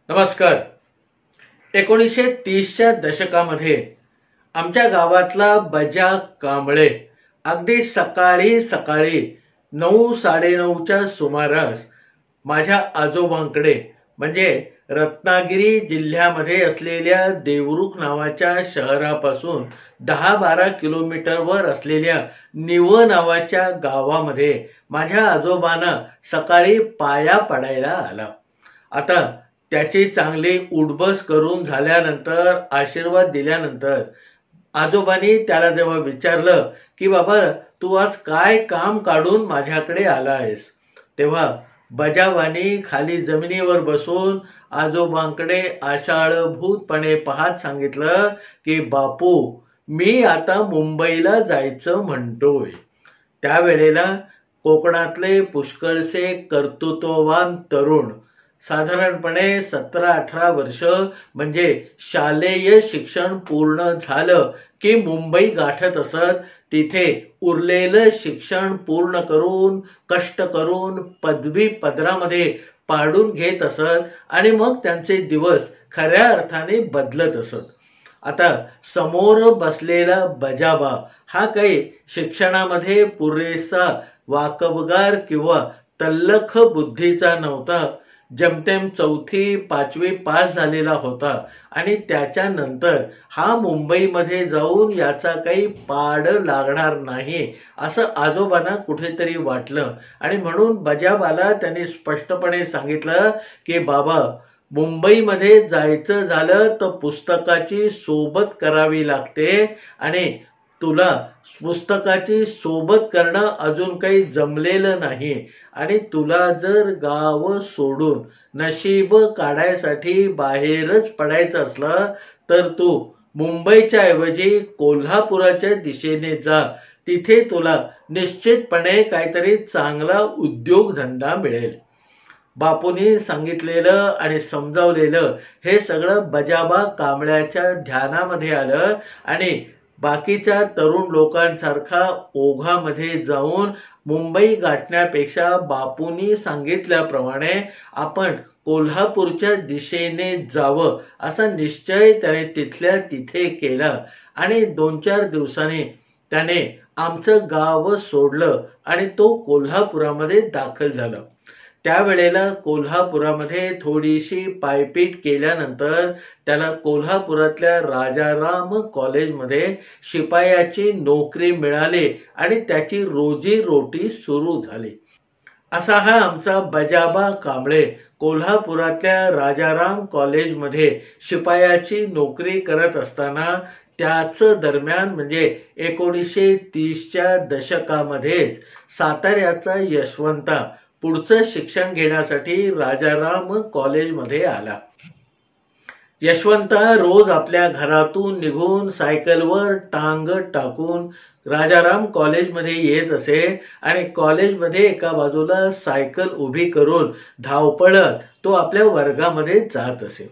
नमस्कार. 1930च्या दशकामध्ये आमच्या गावातला बजा कांबळे अगदी सकाळी सकाळी 9-9:30च्या सुमारास माझ्या आजोबांकडे म्हणजे रत्नागिरी जिल्ह्यामध्ये असलेल्या देवरुख नावाच्या शहरापासून 10-12 किलोमीटरवर असलेल्या निव नावाच्या गावामध्ये माझ्या आजोबांना सकाळी पाया पडायला आला. आता त्याची चांगली उठबस करून झाल्यानंतर आशीर्वाद दिल्यानंतर आजोबांनी त्याला जेव्हा विचारलं की बाबा तू आज काय काम काढून माझ्याकडे आला आहेस, तेव्हा बजावानी खाली जमिनीवर बसून आजोबांकडे आशाळभूतपणे पाहत सांगितलं की बापू, मी आता मुंबईला जायचं म्हणतोय. त्यावेळेला कोकणातले पुष्कळसे कर्तृत्ववान तरुण साधारणपणे 17-18 वर्ष म्हणजे शालेय शिक्षण पूर्ण झालं की मुंबई गाठत असत. तिथे उरलेलं शिक्षण पूर्ण करून कष्ट करून पदवी पदरामध्ये पाडून घेत असत आणि मग त्यांचे दिवस खऱ्या अर्थाने बदलत असत. आता समोर बसलेला बजाबा हा काही शिक्षणामध्ये पुरेसा वाकबगार किंवा तल्लख बुद्धीचा नव्हता. जमतेम 4वी-5वी पास झालेला होता आणि त्याच्यानंतर हा मुंबईमध्ये जाऊन याचा काही पाड लागणार नाही असं आजोबांना कुठेतरी वाटलं आणि म्हणून बजाबाला त्यांनी स्पष्टपणे सांगितलं की बाबा, मुंबईमध्ये जायचं झालं तर पुस्तकाची सोबत करावी लागते आणि तुला पुस्तकाची सोबत करणं अजून काही जमलेलं नाही आणि तुला जर गाव सोडून नशीब काढायसाठी बाहेरच पडायचं असलं तर तू मुंबईच्या ऐवजी कोल्हापुराच्या दिशेने जा. तिथे तुला निश्चितपणे काहीतरी चांगला उद्योगधंदा मिळेल. बापूंनी सांगितलेलं आणि समजावलेलं हे सगळं बजाबा कांबळ्याच्या ध्यानामध्ये आलं आणि बाकीच्या तरुण लोकांसारखा ओघामध्ये जाऊन मुंबई गाठण्यापेक्षा बापूंनी सांगितल्याप्रमाणे आपण कोल्हापूरच्या दिशेने जावं असा निश्चय त्याने तिथल्या तिथे केला आणि 2-4 दिवसांनी त्याने आमचं गाव सोडलं आणि तो कोल्हापुरामध्ये दाखल झाला. त्यावेळेला कोल्हापुरामध्ये थोडीशी पायपीट केल्यानंतर त्याला कोल्हापुरातल्या राजाराम कॉलेजमध्ये शिपायाची नोकरी मिळाली आणि त्याची रोजीरोटी सुरू झाली. असा हा आमचा बजाबा कांबळे कोल्हापुरातल्या राजाराम कॉलेजमध्ये शिपायाची नोकरी करत असताना त्याच दरम्यान म्हणजे 1930च्या दशकामध्येच साताऱ्याचा यशवंता पुढचं शिक्षण घेण्यासाठी राजाराम कॉलेजमध्ये आला. यशवंता रोज आपल्या घरातून निघून सायकलवर टांग टाकून राजाराम कॉलेजमध्ये येत असे आणि कॉलेजमध्ये एका बाजूला सायकल उभी करून धावपळत तो आपल्या वर्गामध्ये जात असे.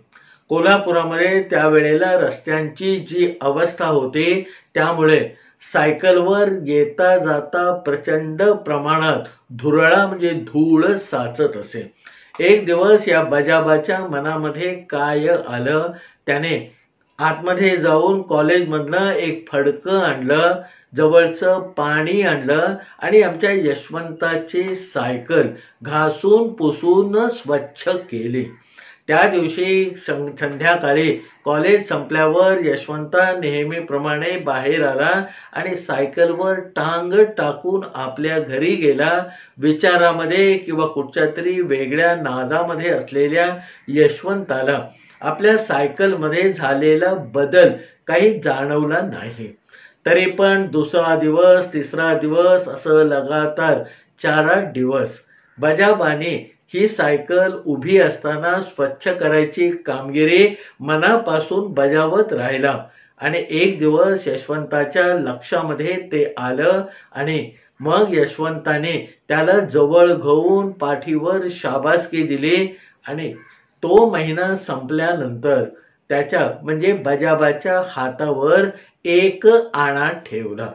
कोल्हापुरामध्ये त्यावेळेला रस्त्यांची जी अवस्था होती त्यामुळे सायकलवर येता जाता प्रचंड प्रमाणात धुरळा म्हणजे धूळ साचत असे. एक दिवस या बजाबाच्या मनामध्ये काय आलं, त्याने आतमध्ये जाऊन कॉलेजमधनं एक फडकं आणलं, जवळचं पाणी आणलं आणि आमच्या यशवंताची सायकल घासून पुसून स्वच्छ केली. त्या दिवशी संध्याकाळी कॉलेज संपल्यावर यशवंता नेहमीप्रमाणे बाहेर आला आणि सायकलवर टांग टाकून आपल्या घरी गेला. विचारामध्ये किंवा कुठच्या तरी वेगळ्या नादामध्ये असलेल्या यशवंताला आपल्या सायकलमध्ये झालेला बदल काही जाणवला नाही. तरी पण 2रा दिवस 3रा दिवस असं लगातार 4-8 दिवस बजाबाने ही सायकल उभी असताना स्वच्छ करायची कामगिरी मनापासून बजावत राहिला आणि एक दिवस यशवंताच्या लक्षामध्ये ते आलं आणि मग यशवंताने त्याला जवळ घेऊन पाठीवर शाबासकी दिली आणि तो महिना संपल्यानंतर त्याच्या म्हणजे बजाबाच्या हातावर 1 आणा ठेवला.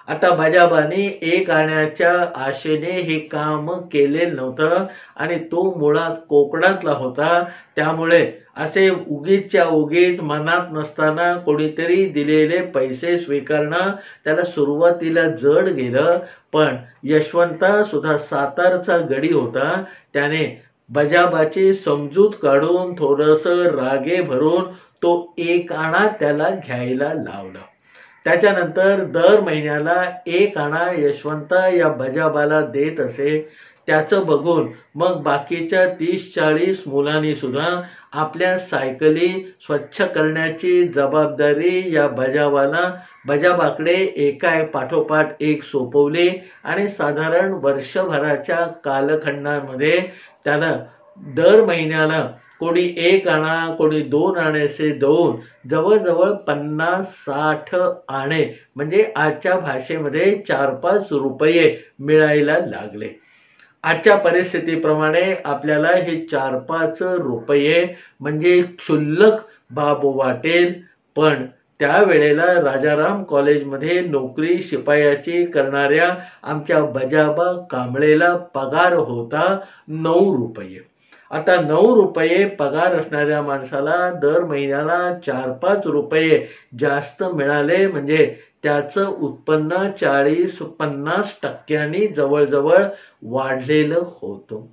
आता बजाबाने एक आण्याच्या आशेने हे काम केलेलं नव्हतं आणि तो मुळात कोकणातला होता, त्यामुळे असे उगीचच्या उगीच मनात नसताना कोणीतरी दिलेले पैसे स्वीकारणं त्याला सुरुवातीला जड गेलं. पण यशवंता सुद्धा सातारचा गडी होता, त्याने बजाबाची समजूत काढून थोडंसं रागे भरून तो एक आणा त्याला घ्यायला लावला. त्याच्यानंतर दर महिन्याला एक आणा यशवंता या बजाबाला देत असे. त्याचं बघून मग बाकीच्या 30-40 मुलांनी सुद्धा आपल्या सायकली स्वच्छ करण्याची जबाबदारी या बजाबाकडे एका पाठोपाठ एक सोपवली आणि साधारण वर्षभराच्या कालखंडामध्ये त्याला दर महिन्याला कोणी एक आणा कोणी 2 आणे देऊन जवळजवळ 50-60 आणे म्हणजे आजच्या भाषेमध्ये 4-5 रुपये मिळायला लागले. आजच्या परिस्थितीप्रमाणे आपल्याला हे 4-5 रुपये म्हणजे क्षुल्लक बाब वाटेल, पण त्यावेळेला राजाराम कॉलेजमध्ये नोकरी शिपायाची करणाऱ्या आमच्या बजाबा कांबळेला पगार होता 9 रुपये. आता 9 रुपये पगार असणाऱ्या माणसाला दर महिन्याला 4-5 रुपये जास्त मिळाले म्हणजे त्याचं उत्पन्न 40-50% जवळजवळ वाढलेलं होतं.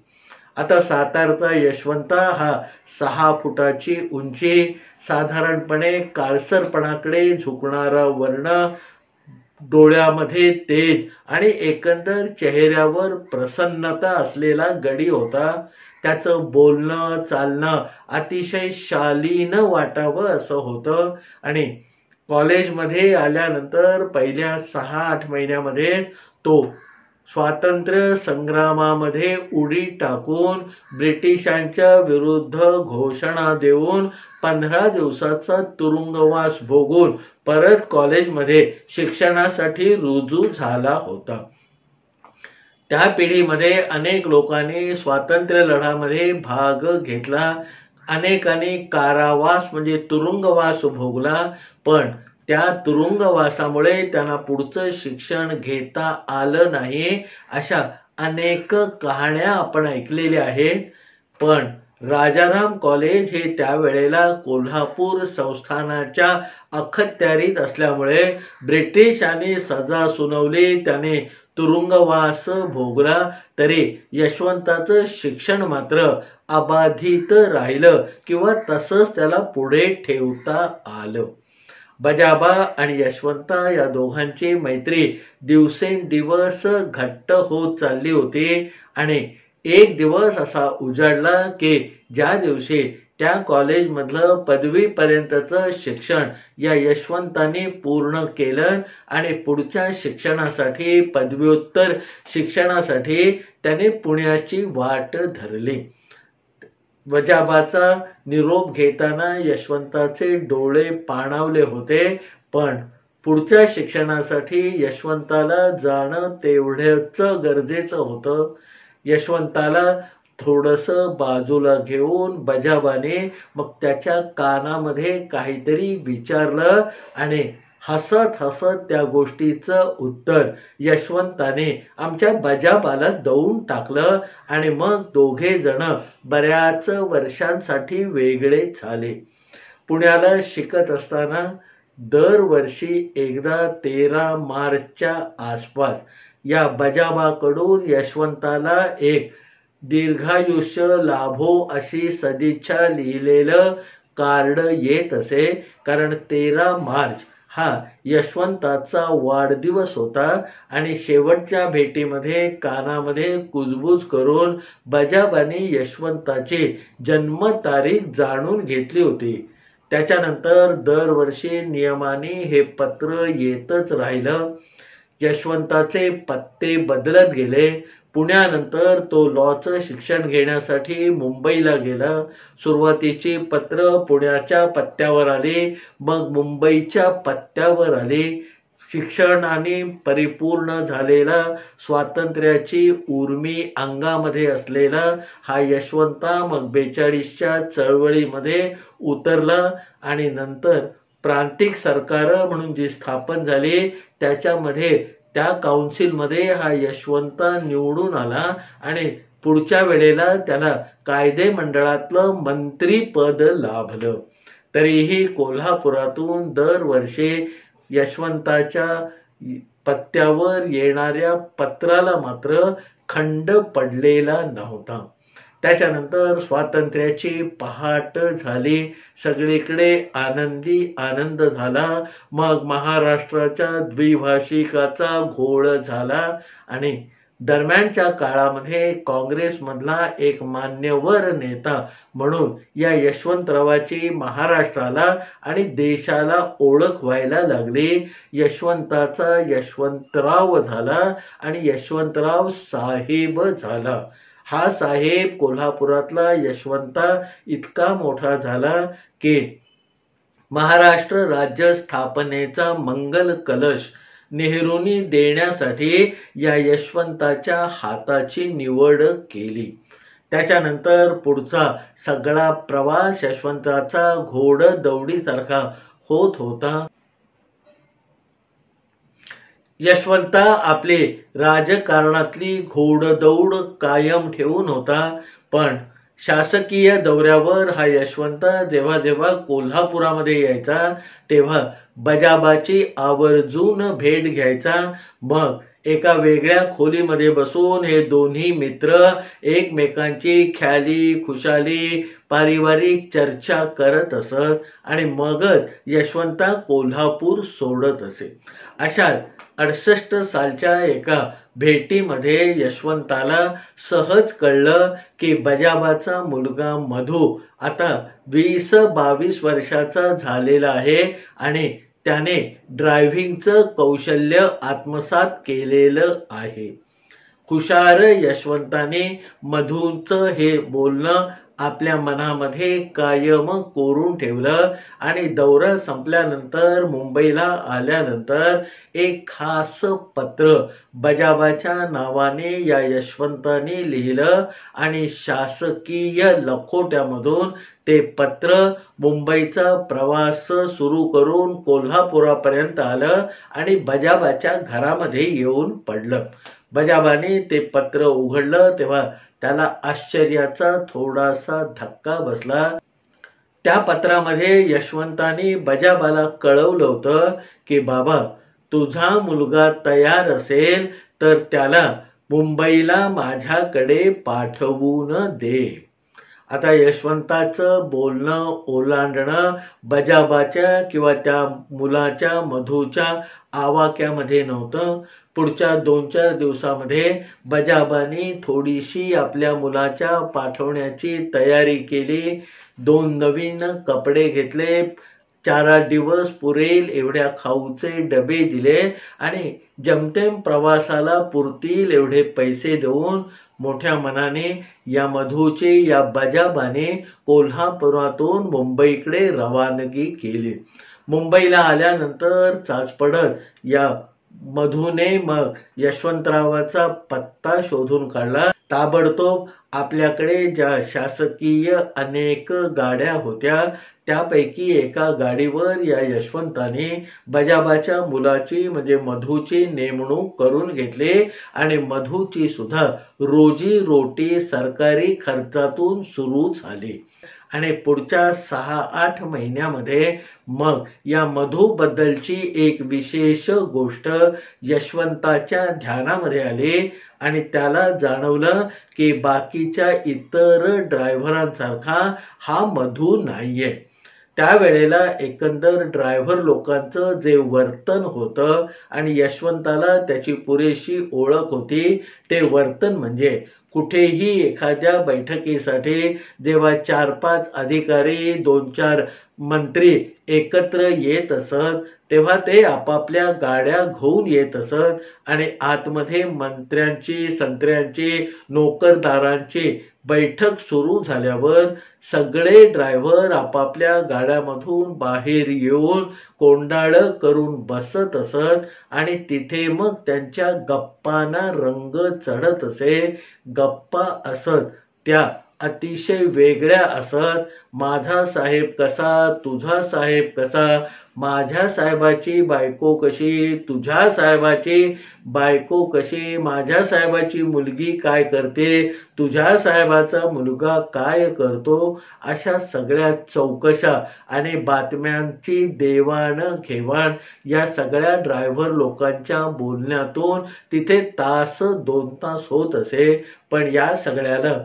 आता सातारचा यशवंता हा 6 फुटाची उंची, साधारणपणे काळसरपणाकडे झुकणारा वर्ण, डोळ्यामध्ये तेज आणि एकंदर चेहऱ्यावर प्रसन्नता असलेला गडी होता. त्याचं बोलणं चालणं अतिशय शालीन वाटावं असं होतं आणि कॉलेजमध्ये आल्यानंतर पहिल्या 6-8 महिन्यामध्ये तो स्वातंत्र्य संग्रामामध्ये उडी टाकून ब्रिटिशांच्या विरुद्ध घोषणा देऊन 15 दिवसाचा तुरुंगवास भोगून परत कॉलेजमध्ये शिक्षणासाठी रुजू झाला होता. त्या पिढीमध्ये अनेक लोकांनी स्वातंत्र्य लढ्यामध्ये भाग घेतला, अनेकांनी कारावास म्हणजे तुरुंगवास भोगला, पण त्या तुरुंगवासामुळे त्यांना पुढचं शिक्षण घेता आलं नाही अशा अनेक कहाण्या आपण ऐकलेल्या आहेत. पण राजाराम कॉलेज हे त्यावेळेला कोल्हापूर संस्थानाच्या अखत्यारीत असल्यामुळे ब्रिटिशांनी सजा सुनावली, त्याने तुरुंगवास भोगला, तरी यशवंताचं शिक्षण मात्र अबाधित राहिलं किंवा तसंच त्याला पुढे ठेवता आलं. बजाबा आणि यशवंता या दोघांची मैत्री दिवसेंदिवस घट्ट होत चालली होती आणि एक दिवस असा उजाडला की ज्या दिवशी त्या कॉलेजमधलं पदवीपर्यंतचं शिक्षण या यशवंताने पूर्ण केलं आणि पुढच्या शिक्षणासाठी पदव्युत्तर शिक्षणासाठी त्याने पुण्याची वाट धरली. बजाबाचा निरोप घेताना यशवंताचे डोळे पाणावले होते, पण पुढच्या शिक्षणासाठी यशवंताला जाणं तेवढंच गरजेचं होतं. यशवंताला थोडंसं बाजूला घेऊन बजाबाने मग त्याच्या कानामध्ये काहीतरी विचारलं आणि हसत हसत त्या गोष्टीचं उत्तर यशवंताने आमच्या बजाबाला देऊन टाकलं आणि मग दोघे जण बऱ्याच वर्षांसाठी वेगळे झाले. पुण्याला शिकत असताना दरवर्षी एकदा 13 मार्चच्या आसपास या बजाबाकडून यशवंताला एक दीर्घायुष्य लाभो अशी सदिच्छा लिहिलेलं कार्ड येत असे, कारण 13 मार्च हा यशवंताचा वाढदिवस होता आणि शेवटच्या भेटीमध्ये कानामध्ये कुजबूज करून बजाबाने यशवंताची जन्मतारीख जाणून घेतली होती. त्याच्यानंतर दरवर्षी नियमाने हे पत्र येतच राहिलं. यशवंताचे पत्ते बदलत गेले. पुण्यानंतर तो लॉचं शिक्षण घेण्यासाठी मुंबईला गेला. सुरुवातीची पत्र पुण्याच्या पत्त्यावर आली, मग मुंबईच्या पत्त्यावर आली. शिक्षणाने परिपूर्ण झालेला, स्वातंत्र्याची उर्मी अंगामध्ये असलेला हा यशवंता मग 42च्या चळवळीमध्ये उतरला आणि नंतर प्रांतिक सरकार म्हणून जी स्थापन झाली त्याच्यामध्ये त्या काउन्सिलमध्ये हा यशवंत निवडून आला आणि पुढच्या वेळेला त्याला कायदे मंडळातलं मंत्रीपद लाभलं. तरीही कोल्हापुरातून दरवर्षी यशवंताच्या पत्त्यावर येणाऱ्या पत्राला मात्र खंड पडलेला नव्हता. त्याच्यानंतर स्वातंत्र्याची पहाट झाली, सगळीकडे आनंदी आनंद झाला. मग महाराष्ट्राच्या द्विभाषिकाचा घोळ झाला आणि दरम्यानच्या काळामध्ये काँग्रेसमधला एक मान्यवर नेता म्हणून या यशवंतरावाची महाराष्ट्राला आणि देशाला ओळख व्हायला लागली. यशवंताचा यशवंतराव झाला आणि यशवंतराव साहेब झाला. हा साहेब कोल्हापुरातला यशवंता इतका मोठा झाला की महाराष्ट्र राज्य स्थापनेचा मंगल कलश नेहरूंनी देण्यासाठी या यशवंताच्या हाताची निवड केली. त्याच्यानंतर पुढचा सगळा प्रवास यशवंताचा घोडदौडीसारखा होत होता. यशवंता आपली राजकारणातली घोडदौड कायम ठेवून होता, पण शासकीय दौऱ्यावर हा यशवंत जेव्हा जेव्हा कोल्हापुरामध्ये यायचा तेव्हा बजाबाची आवर्जून भेट घ्यायचा. मग एका वेगळ्या खोलीमध्ये बसून हे दोन्ही मित्र एकमेकांची ख्याली खुशाली पारिवारिक चर्चा करत असत आणि मगच यशवंता कोल्हापूर सोडत असे. अशा 68 सालच्या एका भेटीमध्ये यशवंताला सहज कळलं की बजाबाचा मुलगा मधू आता 20-22 वर्षाचा झालेला आहे आणि त्याने ड्रायव्हिंगचं कौशल्य आत्मसात केलेलं आहे. हुशार यशवंताने मधूचं हे बोलणं आपल्या मनामध्ये कायम कोरून ठेवलं आणि दौरा संपल्यानंतर मुंबईला आल्यानंतर एक खास पत्र बजाबाच्या नावाने या यशवंताने लिहिलं आणि शासकीय लखोट्यामधून ते पत्र मुंबईचा प्रवास सुरू करून कोल्हापुरापर्यंत आलं आणि बजाबाच्या घरामध्ये येऊन पडलं. बजाबाने ते पत्र उघडलं तेव्हा त्याला आश्चर्याचा थोडासा धक्का बसला. त्या पत्रामध्ये यशवंताने बजाबाला कळवलं होतं की बाबा, तुझा मुलगा तयार असेल तर त्याला मुंबईला माझ्याकडे पाठवून दे. आता यशवंताचं बोलणं ओलांडणं बजाबाच्या किंवा त्या मुलाच्या मधूच्या आवाक्यामध्ये नव्हतं. पुढच्या 2-4 दिवसामध्ये बजाबाने थोडीशी आपल्या मुलाच्या पाठवण्याची तयारी केली. 2 नवीन कपडे घेतले, 4 दिवस पुरेल एवढ्या खाऊचे डबे दिले आणि जमतेम प्रवासाला पुरतील एवढे पैसे देऊन मोठ्या मनाने या मधूची या बजाबाने कोल्हापुरातून मुंबईकडे रवानगी केली. मुंबईला आल्यानंतर चाचपडत या मधूने मग यशवंतरावाचा पत्ता शोधून काढला. ताबडतोब आपल्याकडे ज्या शासकीय अनेक गाड्या होत्या त्यापैकी एका गाडीवर या यशवंताने बजाबाच्या मुलाची म्हणजे मधूची नेमणूक करून घेतली आणि मधूची सुद्धा रोजी रोटी सरकारी खर्चातून सुरू झाली. आणि पुढच्या 6-8 महिन्यामध्ये मग या मधूबद्दलची एक विशेष गोष्ट यशवंताच्या ध्यानामध्ये आली आणि त्याला जाणवलं की बाकीच्या इतर ड्रायव्हरांसारखा हा मधू नाहीये. त्यावेळेला एकंदर ड्रायव्हर लोकांचं जे वर्तन होतं आणि यशवंताला त्याची पुरेशी ओळख होती ते वर्तन म्हणजे कुठेही एखाद्या बैठकीसाठी जेव्हा 4-5 अधिकारी 2-4 मंत्री एकत्र येत असत तेव्हा ते आपापल्या गाड्या घेऊन येत असत आणि आतमध्ये मंत्र्यांची संत्र्यांची नोकरदारांची बैठक सुरू झाल्यावर सगळे ड्रायव्हर आपापल्या गाड्यामधून बाहेर येऊन कोंडाळ करून बसत असत आणि तिथे मग त्यांच्या गप्पांना रंग चढत असे. गप्पा असत त्या अतिशय वेगळ्या असत. माझा साहेब कसा, तुझा साहेब कसा, माझ्या साहेबाची बायको कशी, तुझ्या साहेबाची बायको कशी, माझ्या साहेबाची मुलगी काय करते, तुझ्या साहेबाचा मुलगा काय करतो, अशा सगळ्या चौकशा आणि बातम्यांची देवाणघेवाण या सगळ्या ड्रायव्हर लोकांच्या बोलण्यातून तिथे तास 2 तास होत असे. पण या सगळ्याला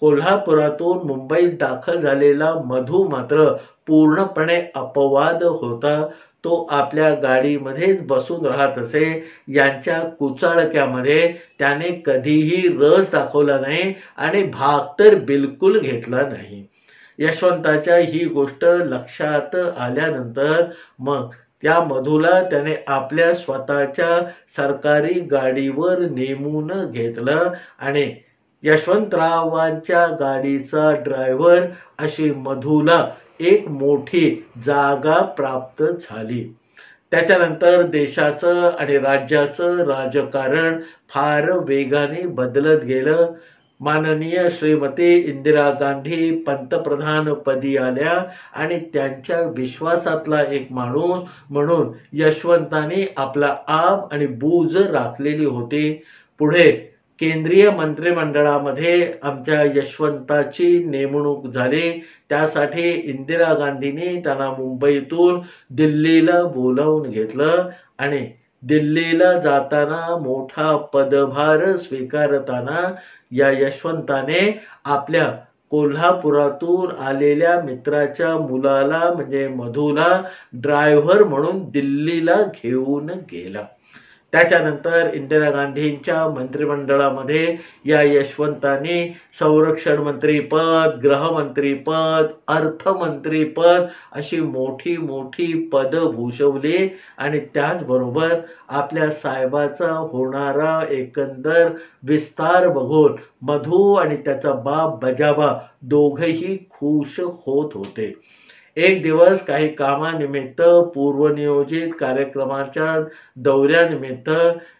कोल्हापुरातून मुंबईत दाखल झालेला मधू मात्र पूर्णपणे अपवाद होता. तो आपल्या गाडीमध्येच बसून राहत असे. यांच्या कुचाळक्यामध्ये त्याने कधीही रस दाखवला नाही आणि भाग तर बिलकुल घेतला नाही. यशवंताच्या ही गोष्ट लक्षात आल्यानंतर मग त्या मधूला त्याने आपल्या स्वतःच्या सरकारी गाडीवर नेमून घेतलं आणि यशवंतरावांच्या गाडीचा ड्रायव्हर अशी मधूला एक मोठी जागा प्राप्त झाली. त्याच्यानंतर देशाचं आणि राज्याचं राजकारण फार वेगाने बदलत गेलं. माननीय श्रीमती इंदिरा गांधी पंतप्रधान पदी आल्या आणि त्यांच्या विश्वासातला एक माणूस म्हणून यशवंतांनी आपला आब आणि बूज राखलेली होती. पुढे केंद्रीय मंत्रिमंडळामध्ये आमच्या यशवंताची नेमणूक झाली. त्यासाठी इंदिरा गांधींनी त्यांना मुंबईतून दिल्लीला बोलावून घेतलं आणि दिल्लीला जाताना मोठा पदभार स्वीकारताना या यशवंताने आपल्या कोल्हापुरातून आलेल्या मित्राच्या मुलाला म्हणजे मधूला ड्रायव्हर म्हणून दिल्लीला घेऊन गेला. त्याच्यानंतर इंदिरा गांधींच्या मंत्रिमंडळामध्ये या यशवंतांनी संरक्षण मंत्री पद, गृहमंत्री पद, अर्थमंत्री पद अशी मोठी मोठी पद भूषवली आणि त्याचबरोबर आपल्या साहेबाचा होणारा एकंदर विस्तार बघून मधू आणि त्याचा बाप बजाबा दोघेही खुश होत होते. एक दिवस काही कामानिमित्त पूर्वनियोजित कार्यक्रमाच्या दौऱ्यानिमित्त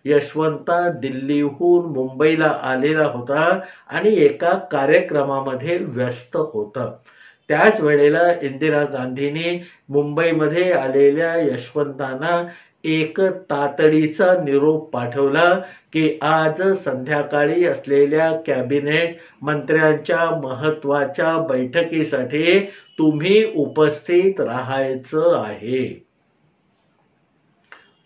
यशवंता दिल्लीहून मुंबईला आलेला होता आणि एका कार्यक्रमामध्ये व्यस्त होता. त्याच वेळेला इंदिरा गांधींनी मुंबईमध्ये आलेल्या यशवंतांना एक तातडीचा निरोप पाठवला की आज संध्याकाळी असलेल्या कॅबिनेट मंत्र्यांच्या महत्वाच्या बैठकीसाठी तुम्ही उपस्थित राहायचं आहे.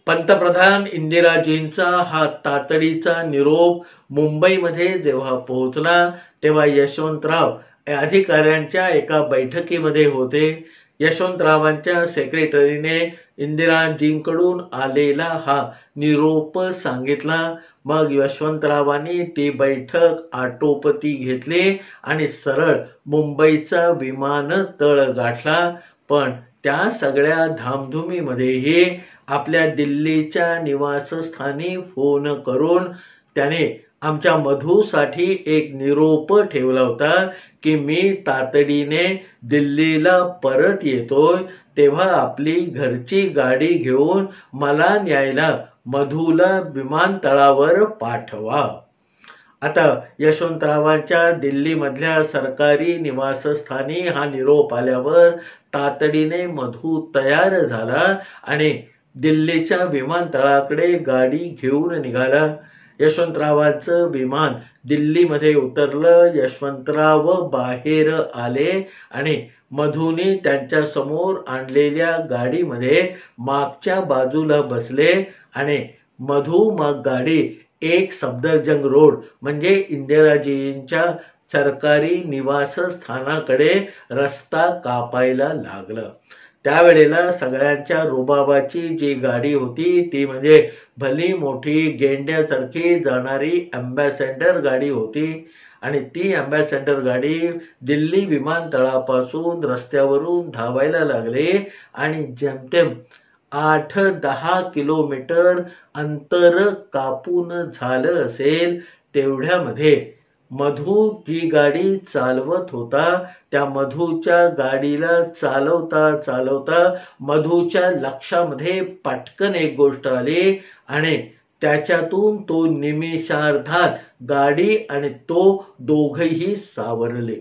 पंतप्रधान इंदिराजींचा हा तातडीचा निरोप मुंबईमध्ये जेव्हा पोहोचला तेव्हा यशवंतराव अधिकाऱ्यांच्या एका बैठकीमध्ये होते. यशवंतरावांच्या सेक्रेटरीने इंदिराजींकडून आलेला हा निरोप सांगितला. मग यशवंतरावांनी ती बैठक आटोपती घेतली आणि सरळ मुंबईचा विमानतळ गाठला. पण त्या सगळ्या धामधुमीमध्येही आपल्या दिल्लीच्या निवासस्थानी फोन करून त्याने आमच्या मधूसाठी एक निरोप ठेवला होता की मी तातडीने दिल्लीला परत येतोय, तेव्हा आपली घरची गाडी घेऊन मला न्यायला मधूला विमानतळावर पाठवा. आता यशवंतरावांच्या दिल्लीमधल्या सरकारी निवासस्थानी हा निरोप आल्यावर तातडीने मधू तयार झाला आणि दिल्लीच्या विमानतळाकडे गाडी घेऊन निघाला. यशवंतरावांचं विमान दिल्लीमध्ये उतरलं. यशवंतराव बाहेर आले आणि मधूने त्यांच्या समोर आणलेल्या गाडीमध्ये मागच्या बाजूला बसले आणि मधू मग गाडी एक सफदरजंग रोड म्हणजे इंदिराजींच्या सरकारी निवासस्थानाकडे रस्ता कापायला लागलं. त्यावेळेला सगळ्यांच्या रुबाबाची जी गाडी होती ती म्हणजे भली मोठी गेंड्यासारखी जाणारी अँबॅसेडर गाडी होती आणि ती अँबॅसेडर गाडी दिल्ली विमानतळापासून रस्त्यावरून धावायला लागली आणि जेमतेम 8-10 किलोमीटर अंतर कापून झालं असेल. तेवढ्यामध्ये मधू जी गाडी चालवत होता त्या मधूच्या गाडीला चालवता चालवता मधूच्या लक्षामध्ये पटकन एक गोष्ट आली आणि त्याच्यातून तो निमिषार्धात गाडी आणि तो दोघेही सावरले.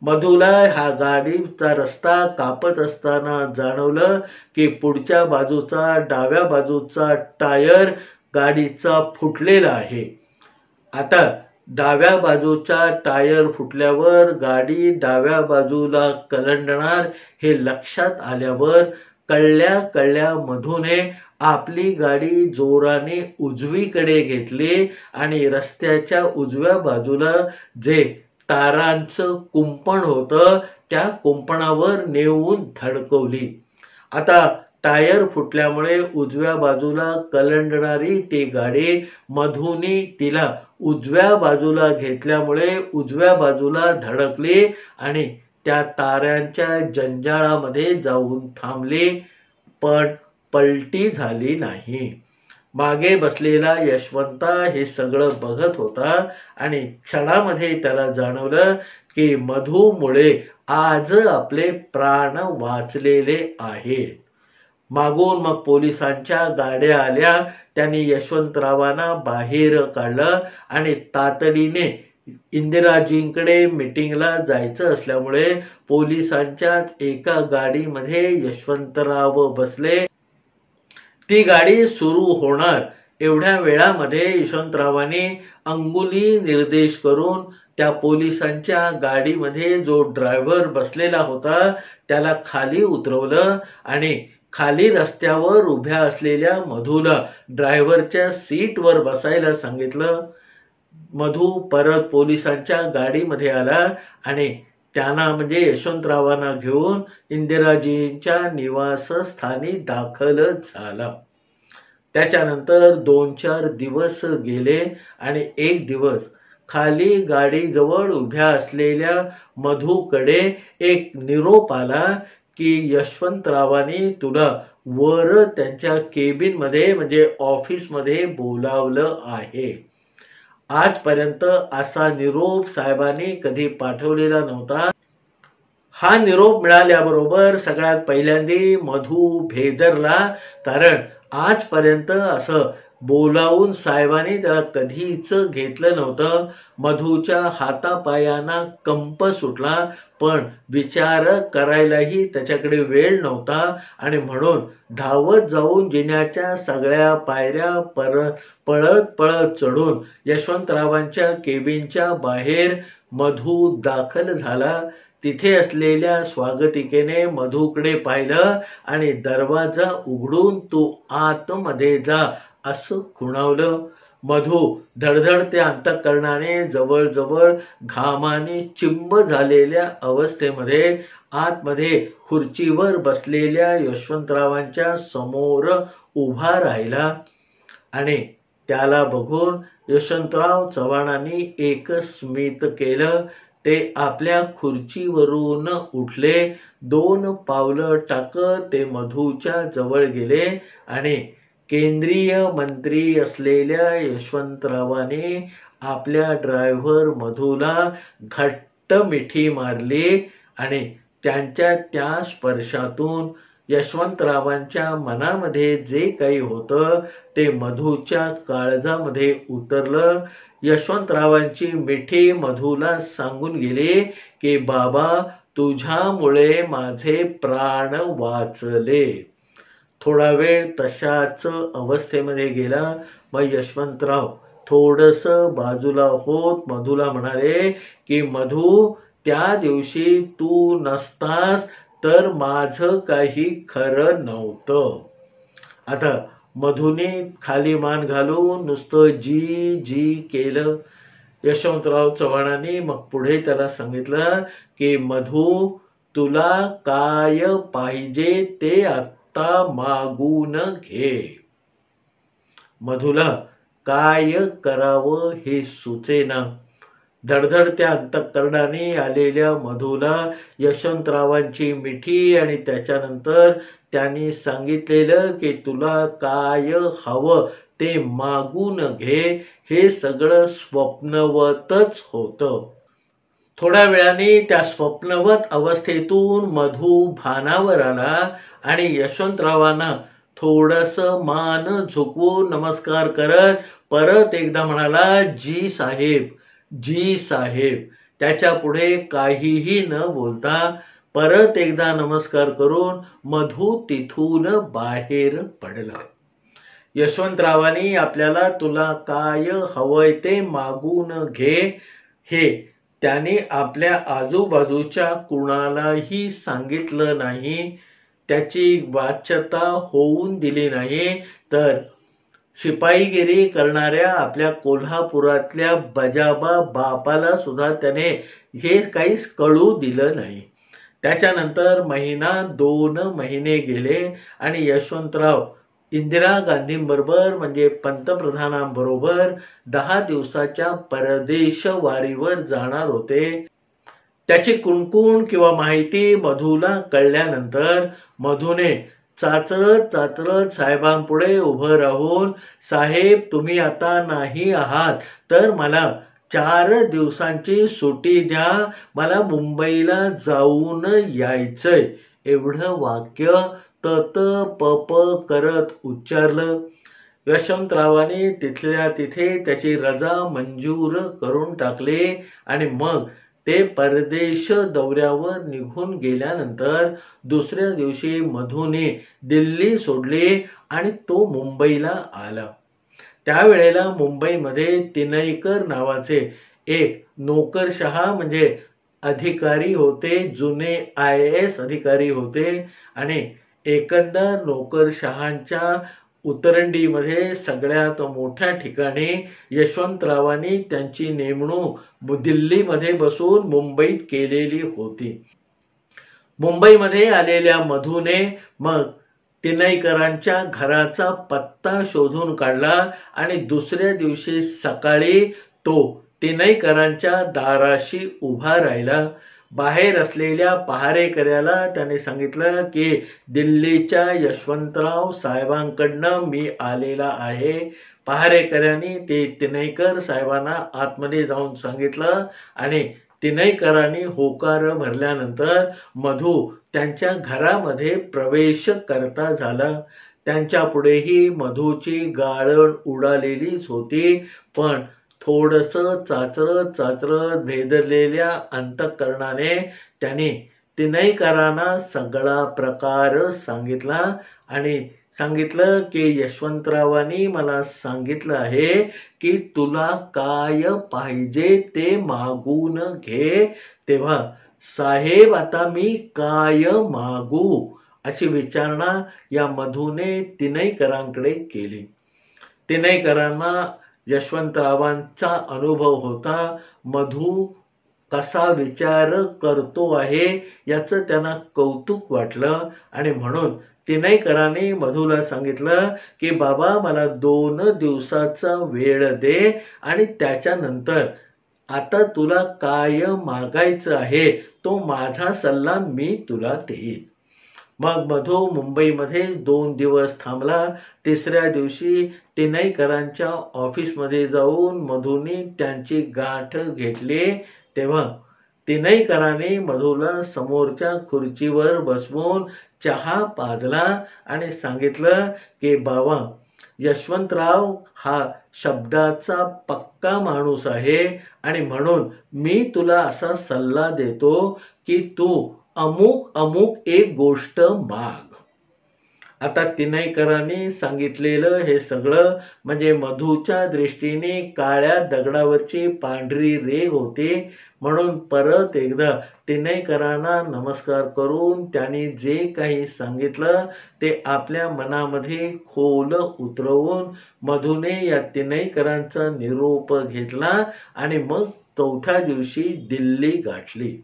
मधूला हा गाडीचा रस्ता कापत असताना जाणवलं की पुढच्या बाजूचा डाव्या बाजूचा टायर गाडीचा फुटलेला आहे. आता डाव्या बाजूचा टायर फुटल्यावर गाडी डाव्या बाजूला कलंडणार हे लक्षात आल्यावर कळल्या मधूने आपली गाडी जोराने उजवीकडे घेतली आणि रस्त्याच्या उजव्या बाजूला जे तारांचं कुंपण होतं त्या कुंपणावर नेऊन धडकवली. आता टायर फुटल्यामुळे उजव्या बाजूला कलंडणारी ती गाडी मधूनी तिला उजव्या बाजूला घेतल्यामुळे उजव्या बाजूला धडकली आणि त्या ताऱ्यांच्या जंजाळामध्ये जाऊन थांबली, पण पलटी झाली नाही. मागे बसलेला यशवंता हे सगळं बघत होता आणि क्षणामध्ये त्याला जाणवलं की मधूमुळे आज आपले प्राण वाचलेले आहेत. मागून मग पोलिसांच्या गाड्या आल्या. त्यांनी यशवंतरावांना बाहेर काढलं आणि तातडीने इंदिराजींकडे मीटिंगला जायचं असल्यामुळे पोलिसांच्याच एका गाडीमध्ये यशवंतराव बसले. ती गाडी सुरू होणार एवढ्या वेळामध्ये यशवंतरावांनी अंगुली निर्देश करून त्या पोलिसांच्या गाडीमध्ये जो ड्रायव्हर बसलेला होता त्याला खाली उतरवलं आणि खाली रस्त्यावर उभ्या असलेल्या मधूला ड्रायव्हरच्या सीटवर बसायला सांगितलं. मधू परत पोलिसांच्या गाडीमध्ये आला आणि त्यांना म्हणजे यशवंतरावांना घेऊन इंदिराजींच्या निवासस्थानी दाखल झाला. त्याच्यानंतर 2-4 दिवस गेले आणि एक दिवस खाली गाडीजवळ उभ्या असलेल्या मधूकडे एक निरोप आला की यशवंतरावांनी तुला वर त्यांच्या केबिनमध्ये म्हणजे ऑफिसमध्ये बोलावलं आहे. आजपर्यंत असा निरोप साहेबांनी कधी पाठवलेला नव्हता. हा निरोप मिळाल्याबरोबर सगळ्यात पहिल्यांदा मधू भेदरला, कारण आजपर्यंत असं बोलावून साहेबांनी त्याला कधीच घेतलं नव्हतं. मधूच्या हातापायांना कंप सुटला, पण विचार करायलाही त्याच्याकडे वेळ नव्हता आणि म्हणून धावत जाऊन जिन्याच्या सगळ्या पायऱ्या पळत चढून यशवंतरावांच्या केबिनच्या बाहेर मधू दाखल झाला. तिथे असलेल्या स्वागतिकेने मधूकडे पाहिलं आणि दरवाजा उघडून तू आतमध्ये जा असं खुणावलं. मधू धडधडत्या अंतःकरणाने जवळजवळ घामाने चिंब झालेल्या अवस्थेमध्ये आतमध्ये खुर्चीवर बसलेल्या यशवंतरावांच्या समोर उभा राहिला आणि त्याला बघून यशवंतराव चव्हाणांनी एक स्मित केलं. ते आपल्या खुर्चीवरून उठले, 2 पावलं टाकत ते मधूच्या जवळ गेले आणि केंद्रीय मंत्री असलेल्या यशवंतरावांनी आपल्या ड्रायव्हर मधूला घट्ट मिठी मारली आणि त्यांच्या त्या स्पर्शातून यशवंतरावांच्या मनामध्ये जे काही होतं ते मधूच्या काळजामध्ये उतरलं. यशवंतरावांची मिठी मधूला सांगून गेली की बाबा तुझ्यामुळे माझे प्राण वाचले. थोडा वेळ तशाच अवस्थेमध्ये गेला. मग यशवंतराव थोडस बाजूला होत मधूला म्हणाले की मधू, त्या दिवशी तू नसतास तर माझं काही खरं नव्हतं. आता मधूने खाली मान घालून नुसतं जी जी केलं. यशवंतराव चव्हाणांनी मग पुढे त्याला सांगितलं की मधू, तुला काय पाहिजे ते आता मागून घे. मधूला काय करावं हे सुचेना. धडधडत्या अंतःकरणाने आलेल्या मधूला यशवंतरावांची मिठी आणि त्याच्यानंतर त्यांनी सांगितलेलं की तुला काय हवं ते मागून घे हे सगळं स्वप्नवतच होतं. थोड्या वेळाने त्या स्वप्नवत अवस्थेतून मधू भानावर आला आणि यशवंतरावांना थोडस मान झुकवून नमस्कार करत परत एकदा म्हणाला, जी साहेब, जी साहेब. त्याच्या पुढे काहीही न बोलता परत एकदा नमस्कार करून मधू तिथून बाहेर पडला. यशवंतरावांनी आपल्याला तुला काय हवंय ते मागून घे हे त्याने आपल्या आजूबाजूच्या कुणालाही सांगितलं नाही. त्याची वाच्यता होऊन दिली नाही. तर शिपाईगिरी करणाऱ्या आपल्या कोल्हापुरातल्या बजाबा बापाला सुद्धा त्याने हे काहीच कळू दिलं नाही. त्याच्यानंतर महिना 2 महिने गेले आणि यशवंतराव इंदिरा गांधींबरोबर म्हणजे पंतप्रधानांबरोबर 10 दिवसाच्या परदेश वारीवर जाणार होते. त्याची कुणकुण किंवा माहिती मधूला कळल्यानंतर मधूने चाचरत साहेबांपुढे उभं राहून, साहेब तुम्ही आता नाही आहात तर मला 4 दिवसांची सुट्टी द्या, मला मुंबईला जाऊन यायचंय, एवढं वाक्य तत पप करत उच्चारलं. यशवंतरावांनी तिथल्या तिथे त्याची रजा मंजूर करून टाकली आणि मग ते परदेश दौऱ्यावर निघून गेल्यानंतर दुसऱ्या दिवशी मधूने दिल्ली सोडली आणि तो मुंबईला आला. त्यावेळेला मुंबईमध्ये तिनयकर नावाचे एक नोकरशहा म्हणजे अधिकारी होते, जुने IAS अधिकारी होते आणि एकंदर नोकरशहांच्या उतरंडीमध्ये सगळ्यात मोठ्या ठिकाणी यशवंतरावांनी त्यांची नेमणूक दिल्लीमध्ये बसून मुंबईत केलेली होती. मुंबईमध्ये आलेल्या मधूने मग तिनयकरांच्या घराचा पत्ता शोधून काढला आणि दुसऱ्या दिवशी सकाळी तो तिनयकरांच्या दाराशी उभा राहिला. बाहेर असलेल्या पहारेकऱ्याला त्याने सांगितलं की दिल्लीच्या यशवंतराव साहेबांकडनं मी आलेला आहे. पहारेकऱ्यांनी ते तिनयकर साहेबांना आतमध्ये जाऊन सांगितलं आणि तिनयकरांनी होकार भरल्यानंतर मधू त्यांच्या घरामध्ये प्रवेश करता झाला. त्यांच्या पुढेही मधूची गाळण उडालेलीच होती, पण थोडंसं चाचरत भेदरलेल्या अंतःकरणाने त्याने तिनयकरांना सगळा प्रकार सांगितला आणि सांगितलं की यशवंतरावांनी मला सांगितलं आहे की तुला काय पाहिजे ते मागून घे. तेव्हा साहेब आता मी काय मागू अशी विचारणा या मधूने तिनयकरांकडे केली. तिनयकरांना यशवंतरावांचा अनुभव होता. मधू कसा विचार करतो आहे याचं त्यांना कौतुक वाटलं आणि म्हणून तिनयकरांनी मधूला सांगितलं की बाबा मला 2 दिवसाचा वेळ दे आणि त्याच्यानंतर आता तुला काय मागायचं आहे तो माझा सल्ला मी तुला देईन. मग मधू मुंबईमध्ये 2 दिवस थांबला. तिसऱ्या दिवशी तिनयकरांच्या ऑफिसमध्ये जाऊन मधूने त्यांची गाठ घेतली. तेव्हा तिनयकरांनी मधूला समोरच्या खुर्चीवर बसवून चहा पाजला आणि सांगितलं की बाबा यशवंतराव हा शब्दाचा पक्का माणूस आहे आणि म्हणून मी तुला असा सल्ला देतो की तू अमुक एक गोष्ट माग. आता तिनयकरांनी सांगितलेलं हे सगळं म्हणजे मधूच्या दृष्टीने काळ्या दगडावरची पांढरी रेघ होती. म्हणून परत एकदा तिनयकरांना नमस्कार करून त्यांनी जे काही सांगितलं ते आपल्या मनामध्ये खोल उतरवून मधूने या तिनयकरांचा निरोप घेतला आणि मग 4थ्या दिवशी दिल्ली गाठली.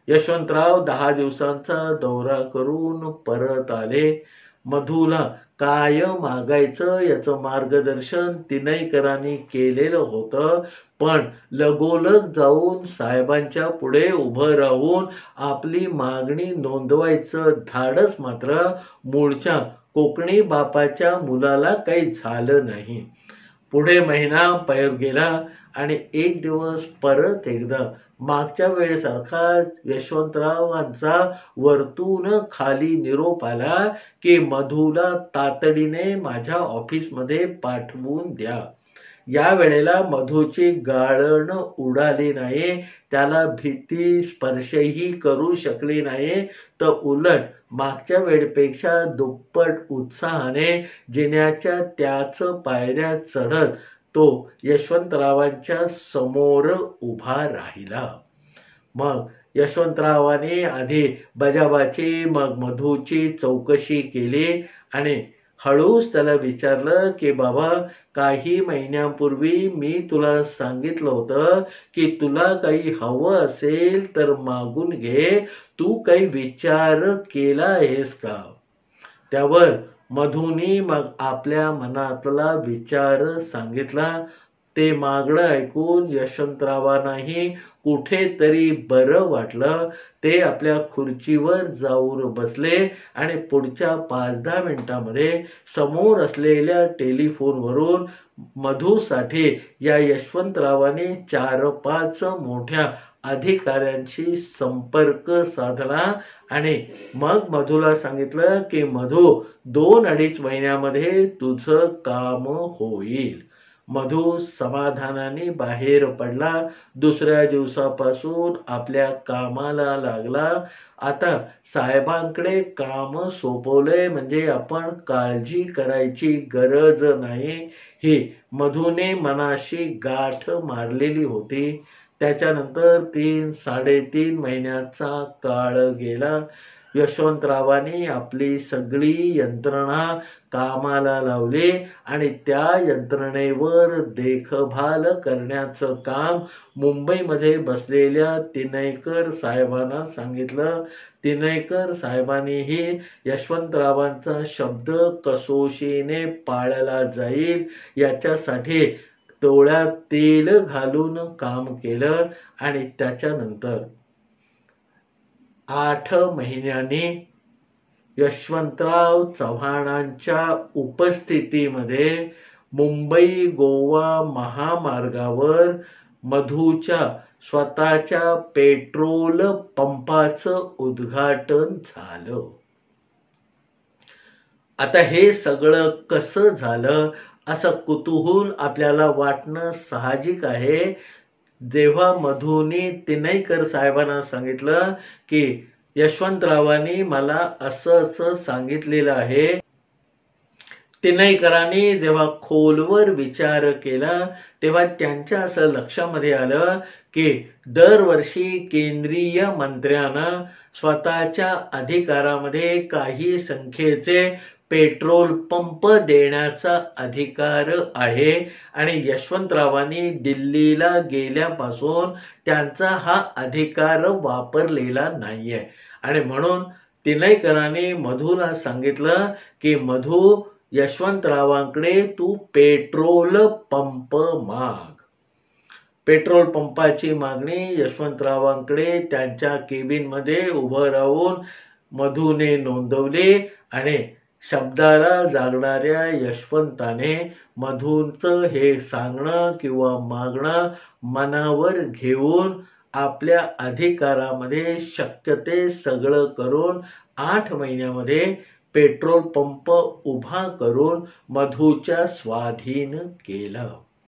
यशवंतराव 10 दिवसांचा दौरा करून परत आले. मधूला काय मागायचं याचं मार्गदर्शन तिनयकरांनी केलेलं होतं, पण लगोलग जाऊन साहेबांच्या पुढे उभं राहून आपली मागणी नोंदवायचं धाडस मात्र मूळच्या कोकणी बापाच्या मुलाला काही झालं नाही. पुढे महिना पैर गेला आणि एक दिवस परत एकदा मागच्या वेळेसारखा यशवंतरावांचा वरतून खाली निरोप आला की मधूला तातडीने माझ्या ऑफिसमध्ये पाठवून द्या. या वेळेला मधूची गाळण उडाली नाही, त्याला भीती स्पर्शही करू शकली नाही, तर उलट मागच्या वेळेपेक्षा दुप्पट उत्साहाने जिन्याच्या त्याच पायऱ्या चढत तो यशवंतरावांच्या समोर उभा राहिला. मग यशवंतरावांनी आधी बजाबाची मग मधूची चौकशी केली आणि हळूच त्याला विचारलं की बाबा, काही महिन्यांपूर्वी मी तुला सांगितलं होतं की तुला काही हवं असेल तर मागून घे, तू काही विचार केला आहेस का? त्यावर मधूनी मग आपल्या मनातला विचार सांगितला. ते मागणं ऐकून यशवंतरावांनाही कुठेतरी बरं वाटलं. ते आपल्या खुर्चीवर जाऊन बसले आणि पुढच्या 5-10 मिनिटांमध्ये समोर असलेल्या टेलिफोनवरून मधूसाठी या यशवंतरावांनी 4-5 मोठ्या अधिकाऱ्यांशी संपर्क साधला आणि मग मधूला सांगितलं की मधू, 2-2.5 महिन्यामध्ये तुझं काम होईल. मधू समाधानाने बाहेर पडला. दुसऱ्या दिवसापासून आपल्या कामाला लागला. आता साहेबांकडे काम सोपवलंय म्हणजे आपण काळजी करायची गरज नाही, ही मधूने मनाशी गाठ मारलेली होती. त्याच्यानंतर 3-3.5 महिन्याचा काळ गेला. यशवंतरावांनी आपली सगळी यंत्रणा कामाला लावली आणि त्या यंत्रणेवर देखभाल करण्याचं काम मुंबईमध्ये बसलेल्या तिनयकर साहेबांना सांगितलं. तिनयकर साहेबांनीही यशवंतरावांचा शब्द कसोशीने पाळला जाईल याच्यासाठी डोळ्यात तेल घालून काम केलं आणि त्याच्यानंतर 8 महिन्यांनी यशवंतराव चव्हाणांच्या उपस्थितीमध्ये मुंबई गोवा महामार्गावर मधूच्या स्वतःच्या पेट्रोल पंपाचं उद्घाटन झालं. आता हे सगळं कसं झालं असं कुतूहल आपल्याला वाटणं साहजिक आहे. जेव्हा मधूनी तिनयकर साहेबांना सांगितलं की यशवंतरावांनी मला असं सांगितलेलं आहे, तिनयकरांनी जेव्हा खोलवर विचार केला तेव्हा त्यांच्या असं लक्षामध्ये आलं की दरवर्षी केंद्रीय मंत्र्यांना स्वतःच्या अधिकारामध्ये काही संख्येचे पेट्रोल पंप देण्याचा अधिकार आहे आणि यशवंतरावांनी दिल्लीला गेल्यापासून त्यांचा हा अधिकार वापरलेला नाहीये. आणि म्हणून तिनयकरांनी मधूला सांगितलं की मधू, यशवंतरावांकडे तू पेट्रोल पंप माग. पेट्रोल पंपाची मागणी यशवंतरावांकडे त्यांच्या केबिनमध्ये उभं राहून मधूने नोंदवली आणि शब्दाला जागणाऱ्या यशवंताने मधूचं हे सांगणं किंवा मागणं मनावर घेऊन आपल्या अधिकारामध्ये शक्य ते सगळं करून 8 महिन्यामध्ये पेट्रोल पंप उभा करून मधूच्या स्वाधीन केलं.